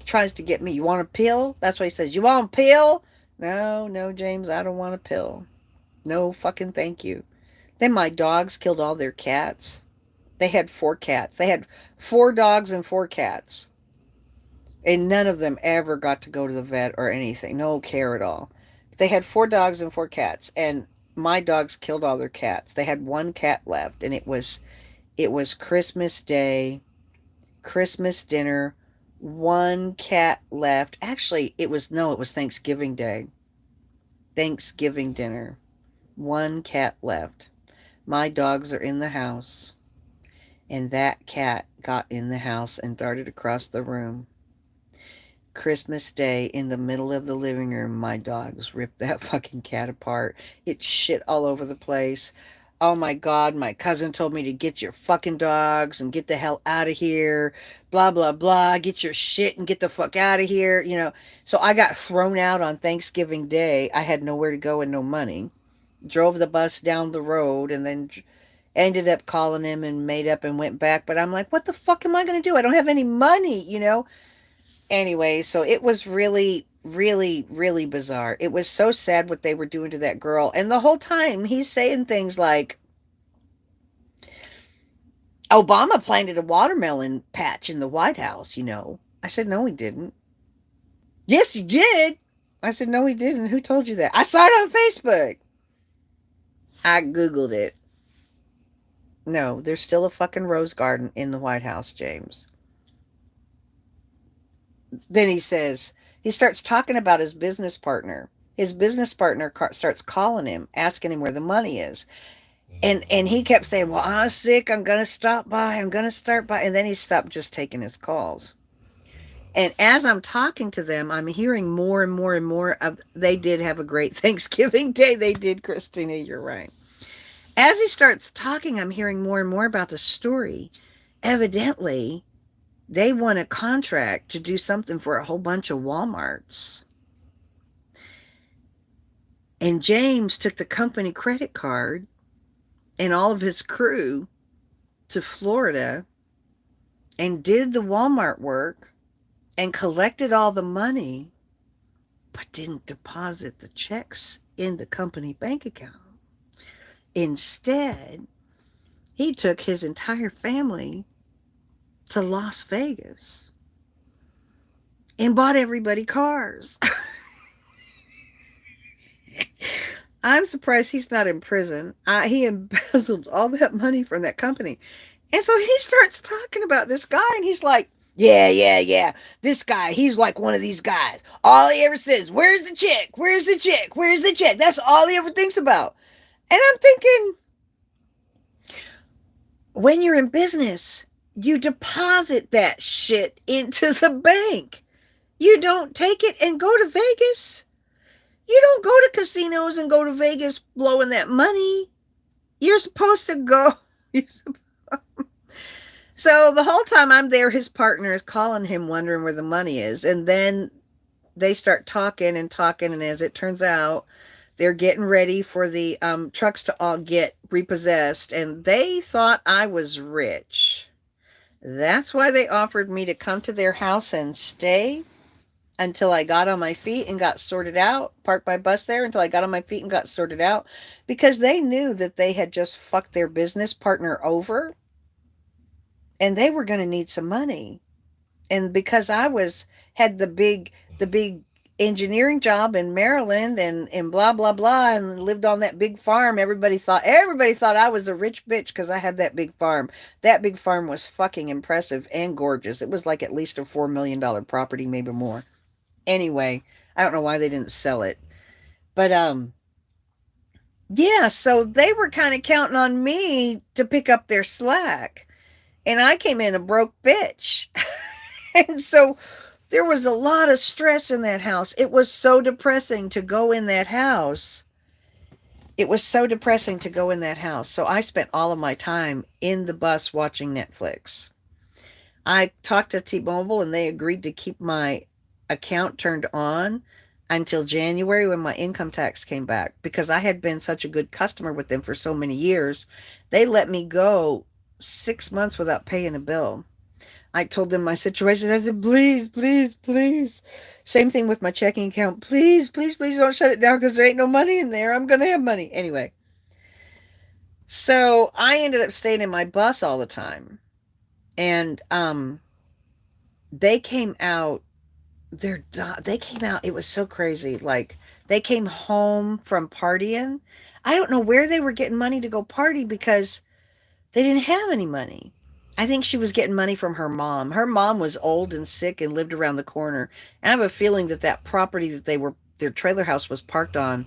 Tries to get me. You want a pill? That's what he says. You want a pill? No, no, James, I don't want a pill. No fucking thank you. Then my dogs killed all their cats. They had 4 cats. They had 4 dogs and 4 cats. And none of them ever got to go to the vet or anything. No care at all. They had 4 dogs and 4 cats. And my dogs killed all their cats. They had 1 cat left. And it was Christmas Day, Christmas dinner, 1 cat left. Actually, it was Thanksgiving Day. Thanksgiving dinner. 1 cat left. My dogs are in the house. And that cat got in the house and darted across the room. Christmas Day, in the middle of the living room, my dogs ripped that fucking cat apart. It shit all over the place. Oh my God, my cousin told me to get your fucking dogs and get the hell out of here. Blah, blah, blah. Get your shit and get the fuck out of here. So I got thrown out on Thanksgiving Day. I had nowhere to go and no money. Drove the bus down the road and then ended up calling him and made up and went back. But I'm like, what the fuck am I going to do? I don't have any money. Anyway, so it was really, really, really bizarre. It was so sad what they were doing to that girl. And the whole time he's saying things like, Obama planted a watermelon patch in the White House. I said, no, he didn't. Yes, he did. I said, no, he didn't. Who told you that? I saw it on Facebook. I Googled it. No, there's still a fucking rose garden in the White House, James. Then he starts talking about his business partner. His business partner starts calling him, asking him where the money is. And he kept saying, well, I'm sick. I'm going to stop by. I'm going to start by. And then he stopped just taking his calls. And as I'm talking to them, I'm hearing more and more and more of, they did have a great Thanksgiving Day. They did, Christina. You're right. As he starts talking, I'm hearing more and more about the story. Evidently, they won a contract to do something for a whole bunch of Walmarts. And James took the company credit card and all of his crew to Florida and did the Walmart work and collected all the money, but didn't deposit the checks in the company bank account. Instead, he took his entire family to Las Vegas and bought everybody cars. I'm surprised he's not in prison. He embezzled all that money from that company. And so he starts talking about this guy, and he's like, yeah. This guy, he's like one of these guys. All he ever says, where's the check? Where's the check? Where's the check? That's all he ever thinks about. And I'm thinking, when you're in business, you deposit that shit into the bank. You don't take it and go to Vegas. You don't go to casinos and go to Vegas blowing that money. You're supposed to go. So the whole time I'm there, his partner is calling him, wondering where the money is. And then they start talking. And as it turns out, they're getting ready for the trucks to all get repossessed. And they thought I was rich. That's why they offered me to come to their house and stay until I got on my feet and got sorted out. Parked my bus there until I got on my feet and got sorted out. Because they knew that they had just fucked their business partner over. And they were going to need some money. And because I had the big engineering job in Maryland and blah, blah, blah, and lived on that big farm, everybody thought I was a rich bitch because I had that big farm. That big farm was fucking impressive and gorgeous. It was like at least a $4 million property, maybe more. Anyway, I don't know why they didn't sell it. But, yeah, so they were kind of counting on me to pick up their slack. And I came in a broke bitch. And so there was a lot of stress in that house. It was so depressing to go in that house. So I spent all of my time in the bus watching Netflix. I talked to T-Mobile and they agreed to keep my account turned on until January when my income tax came back because I had been such a good customer with them for so many years. They let me go 6 months without paying a bill. I told them my situation. I said, please, please, please. Same thing with my checking account. Please, please, please don't shut it down because there ain't no money in there. I'm going to have money. Anyway, so I ended up staying in my bus all the time. And they came out they came out, it was so crazy. Like, they came home from partying. I don't know where they were getting money to go party because they didn't have any money. I think she was getting money from her mom. Her mom was old and sick and lived around the corner. And I have a feeling that that property that their trailer house was parked on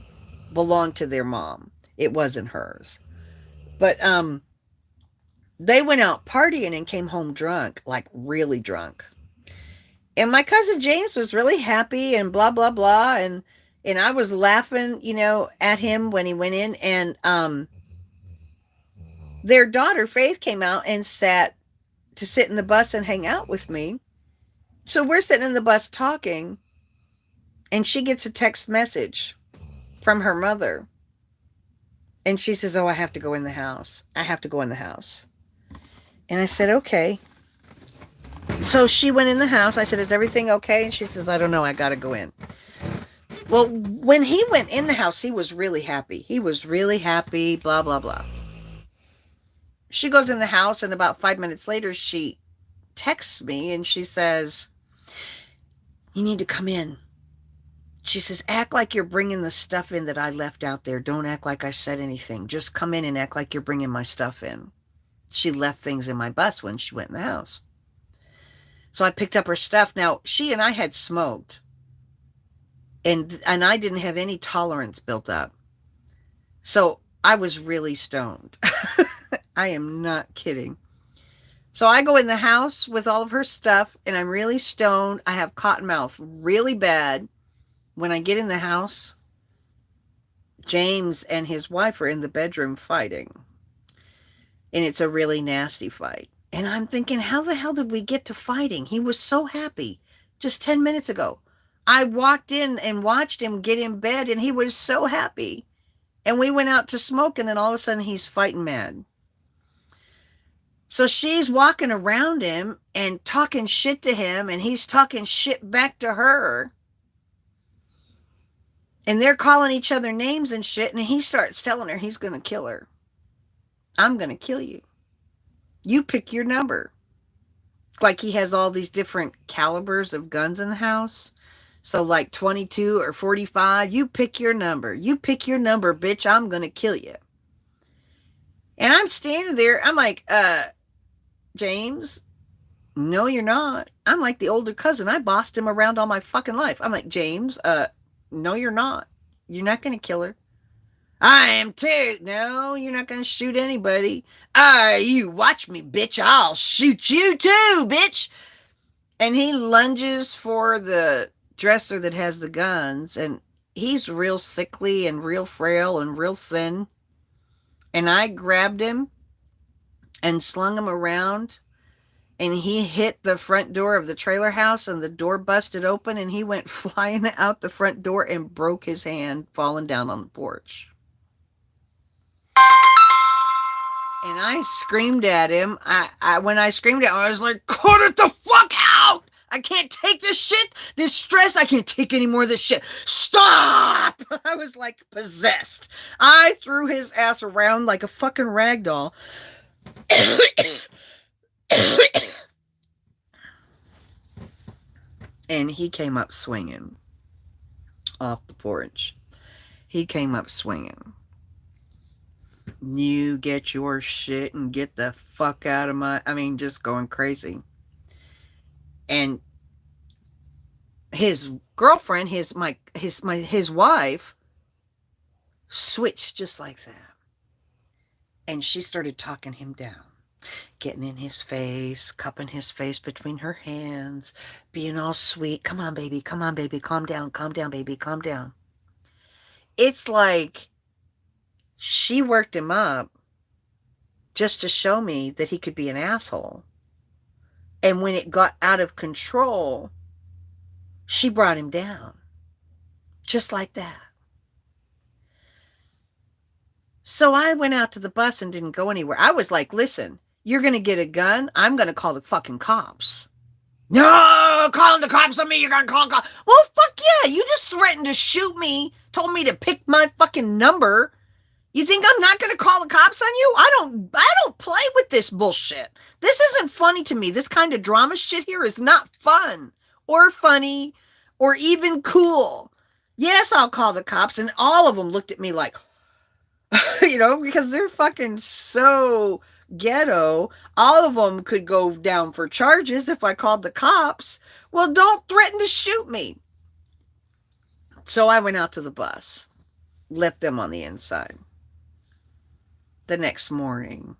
belonged to their mom. It wasn't hers. But they went out partying and came home drunk, like really drunk. And my cousin James was really happy and blah blah blah, and I was laughing, at him when he went in, and their daughter Faith came out and sat to sit in the bus and hang out with me. So we're sitting in the bus talking, and she gets a text message from her mother. And she says, "Oh, I have to go in the house. I have to go in the house." And I said, "Okay." So she went in the house. I said, "Is everything okay?" And she says, "I don't know. I got to go in." Well, when he went in the house, he was really happy. He was really happy, blah, blah, blah. She goes in the house, and about 5 minutes later, she texts me, and she says, "You need to come in." She says, "Act like you're bringing the stuff in that I left out there. Don't act like I said anything. Just come in and act like you're bringing my stuff in." She left things in my bus when she went in the house. So I picked up her stuff. Now, she and I had smoked, and I didn't have any tolerance built up. So I was really stoned. I am not kidding. So I go in the house with all of her stuff, and I'm really stoned. I have cotton mouth really bad. When I get in the house, James and his wife are in the bedroom fighting. And it's a really nasty fight. And I'm thinking, how the hell did we get to fighting? He was so happy just 10 minutes ago. I walked in and watched him get in bed, and he was so happy. And we went out to smoke, and then all of a sudden he's fighting mad. So she's walking around him and talking shit to him, and he's talking shit back to her. And they're calling each other names and shit, and he starts telling her he's going to kill her. "I'm going to kill you. You pick your number." Like, he has all these different calibers of guns in the house. So like 22 or 45, you pick your number. You pick your number, bitch. I'm going to kill you. And I'm standing there. I'm like, James, no, you're not. I'm like the older cousin. I bossed him around all my fucking life. I'm like, James, no, you're not. You're not going to kill her. "I am too." "No, you're not going to shoot anybody." You watch me, bitch. I'll shoot you too, bitch." And he lunges for the dresser that has the guns, and he's real sickly and real frail and real thin. And I grabbed him and slung him around, and he hit the front door of the trailer house, and the door busted open, and he went flying out the front door and broke his hand falling down on the porch. And I screamed at him. When I screamed at him, I was like, "Cut it the fuck out! I can't take this shit, this stress. I can't take any more of this shit. Stop!" I was like possessed. I threw his ass around like a fucking rag doll. And he came up swinging off the porch. He came up swinging. "You get your shit and get the fuck out of my..." I mean, just going crazy. And his girlfriend, his wife, switched just like that. And she started talking him down, getting in his face, cupping his face between her hands, being all sweet. "Come on, baby. Come on, baby. Calm down, baby. Calm down." It's like she worked him up just to show me that he could be an asshole. And when it got out of control, she brought him down. Just like that. So I went out to the bus and didn't go anywhere. I was like, listen, you're going to get a gun. I'm going to call the fucking cops. No, calling the cops on me. You're going to call cops. Well, fuck yeah. You just threatened to shoot me, told me to pick my fucking number. You think I'm not going to call the cops on you? I don't play with this bullshit. This isn't funny to me. This kind of drama shit here is not fun or funny or even cool. Yes, I'll call the cops. And all of them looked at me like, because they're fucking so ghetto. All of them could go down for charges if I called the cops. Well, don't threaten to shoot me. So I went out to the bus, left them on the inside. The next morning,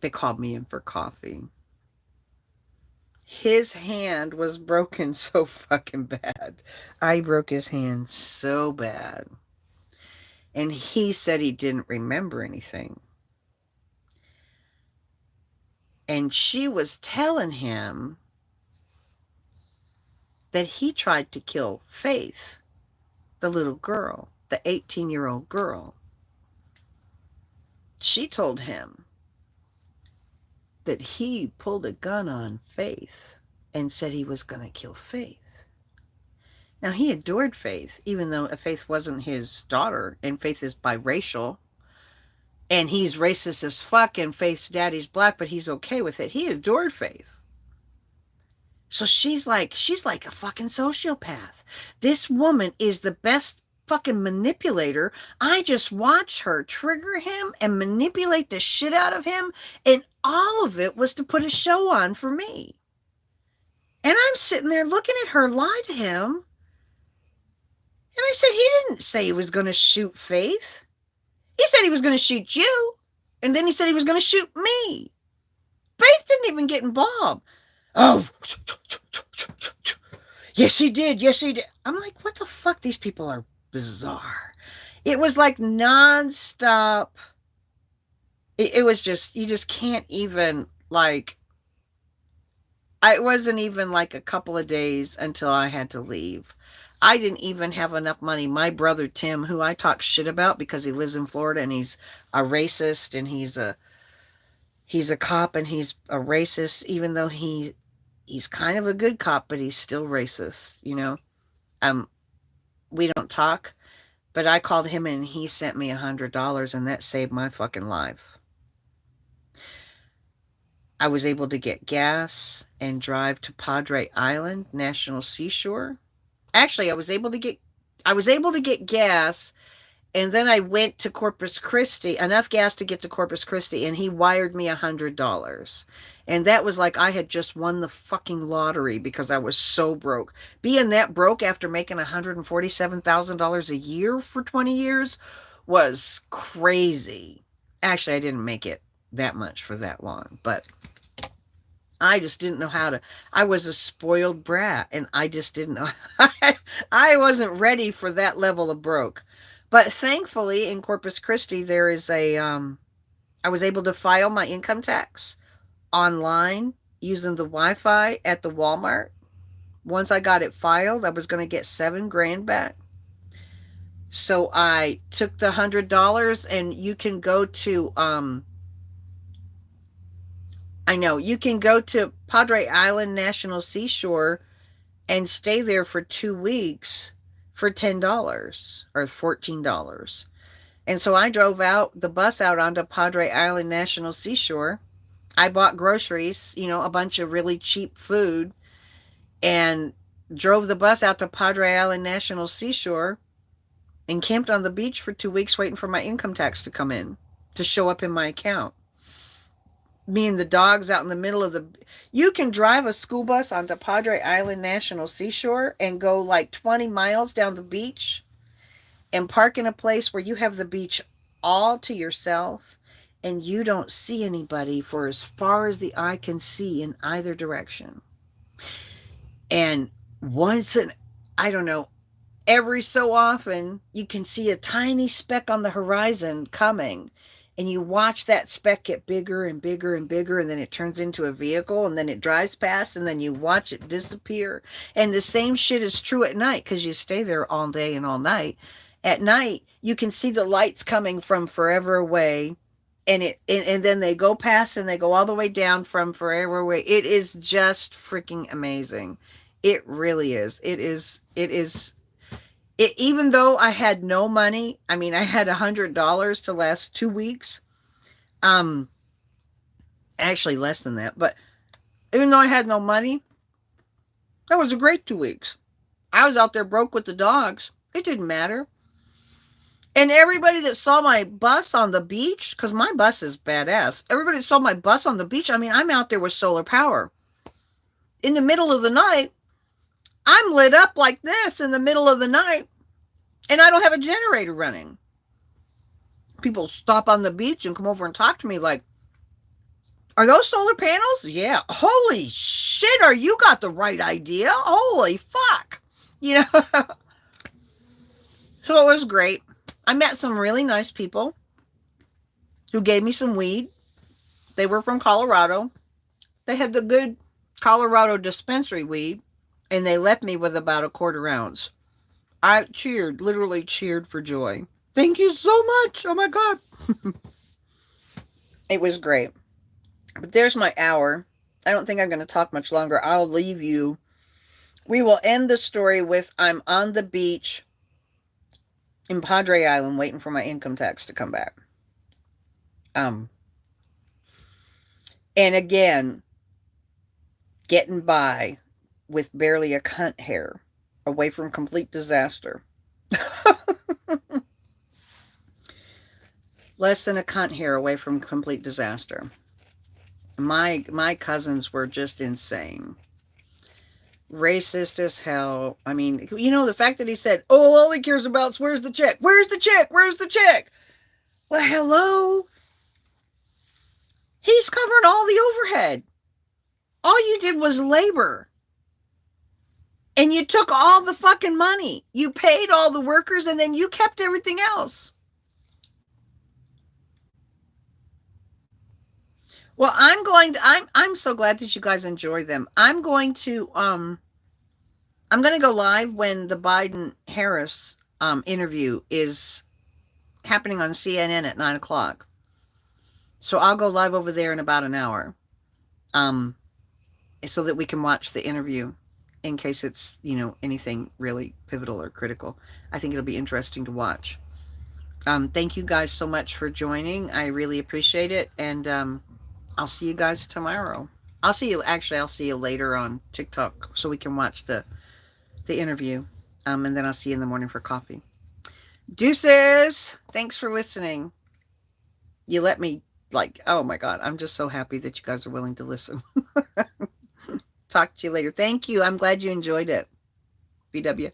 they called me in for coffee. His hand was broken so fucking bad. I broke his hand so bad. And he said he didn't remember anything. And she was telling him that he tried to kill Faith, the little girl, the 18-year-old girl. She told him that he pulled a gun on Faith and said he was going to kill Faith. Now, he adored Faith, even though Faith wasn't his daughter, and Faith is biracial, and he's racist as fuck, and Faith's daddy's black, but he's okay with it. He adored Faith. So she's like a fucking sociopath. This woman is the best fucking manipulator. I just watched her trigger him and manipulate the shit out of him, and all of it was to put a show on for me. And I'm sitting there looking at her lie to him. And I said, he didn't say he was going to shoot Faith. He said he was going to shoot you. And then he said he was going to shoot me. Faith didn't even get involved. Oh, yes, he did. Yes, he did. I'm like, what the fuck? These people are bizarre. It was like nonstop. It was just, you just can't even like, it wasn't even like a couple of days until I had to leave. I didn't even have enough money. My brother Tim, who I talk shit about because he lives in Florida and he's a racist and he's a cop and he's a racist, even though he's kind of a good cop, but he's still racist, We don't talk, but I called him and he sent me $100 and that saved my fucking life. I was able to get gas and drive to Padre Island National Seashore. Actually, I was able to get gas, and then I went to Corpus Christi, enough gas to get to Corpus Christi, and he wired me $100. And that was like I had just won the fucking lottery because I was so broke. Being that broke after making $147,000 a year for 20 years was crazy. Actually, I didn't make it that much for that long, but I just didn't know how to. I was a spoiled brat, and I just didn't know. I wasn't ready for that level of broke. But thankfully, in Corpus Christi, there is I was able to file my income tax online using the Wi-Fi at the Walmart. Once I got it filed, I was going to get $7,000 back. So I took the $100, and you can go to you can go to Padre Island National Seashore and stay there for 2 weeks for $10 or $14. And so I drove the bus out onto Padre Island National Seashore. I bought groceries, a bunch of really cheap food, and drove the bus out to Padre Island National Seashore and camped on the beach for 2 weeks waiting for my income tax to come in, to show up in my account. Me and the dogs out in the middle of you can drive a school bus onto Padre Island National Seashore and go like 20 miles down the beach and park in a place where you have the beach all to yourself and you don't see anybody for as far as the eye can see in either direction. And every so often you can see a tiny speck on the horizon coming. and you watch that speck get bigger and bigger and bigger, and then it turns into a vehicle, and then it drives past, and then you watch it disappear. And the same shit is true at night, because you stay there all day and all night. At night, you can see the lights coming from forever away, and then they go past and they go all the way down from forever away. It is just freaking amazing. It really is. Even though I had no money, I mean, I had $100 to last 2 weeks. Actually less than that, but even though I had no money, that was a great 2 weeks. I was out there broke with the dogs. It didn't matter. And everybody that saw my bus on the beach, because my bus is badass. Everybody that saw my bus on the beach, I mean, I'm out there with solar power. In the middle of the night, I'm lit up like this in the middle of the night, and I don't have a generator running. People stop on the beach and come over and talk to me like, are those solar panels? Yeah. Holy shit, you got the right idea. Holy fuck. You know? So it was great. I met some really nice people who gave me some weed. They were from Colorado. They had the good Colorado dispensary weed, and they left me with about a quarter ounce. I cheered, literally cheered for joy. Thank you so much. Oh my God. It was great. But there's my hour. I don't think I'm going to talk much longer. I'll leave you. We will end the story with I'm on the beach in Padre Island waiting for my income tax to come back. And again, getting by with barely a cunt hair, away from complete disaster. Less than a cunt hair away from complete disaster. My cousins were just insane. Racist as hell. I mean, you know, the fact that he said, oh, all he cares about is where's the check? Where's the check? Where's the check? Well, hello? He's covering all the overhead. All you did was labor. And you took all the fucking money. You paid all the workers, and then you kept everything else. Well, I'm so glad that you guys enjoy them. I'm going to go live when the Biden-Harris interview is happening on CNN at 9:00. So I'll go live over there in about an hour, so that we can watch the interview in case it's, you know, anything really pivotal or critical. I think it'll be interesting to watch. Thank you guys so much for joining. I really appreciate it, and I'll see you guys tomorrow. I'll see you later on TikTok so we can watch the interview. And then I'll see you in the morning for coffee. Deuces! Thanks for listening. You let me, oh my God, I'm just so happy that you guys are willing to listen. Talk to you later. Thank you. I'm glad you enjoyed it. BW.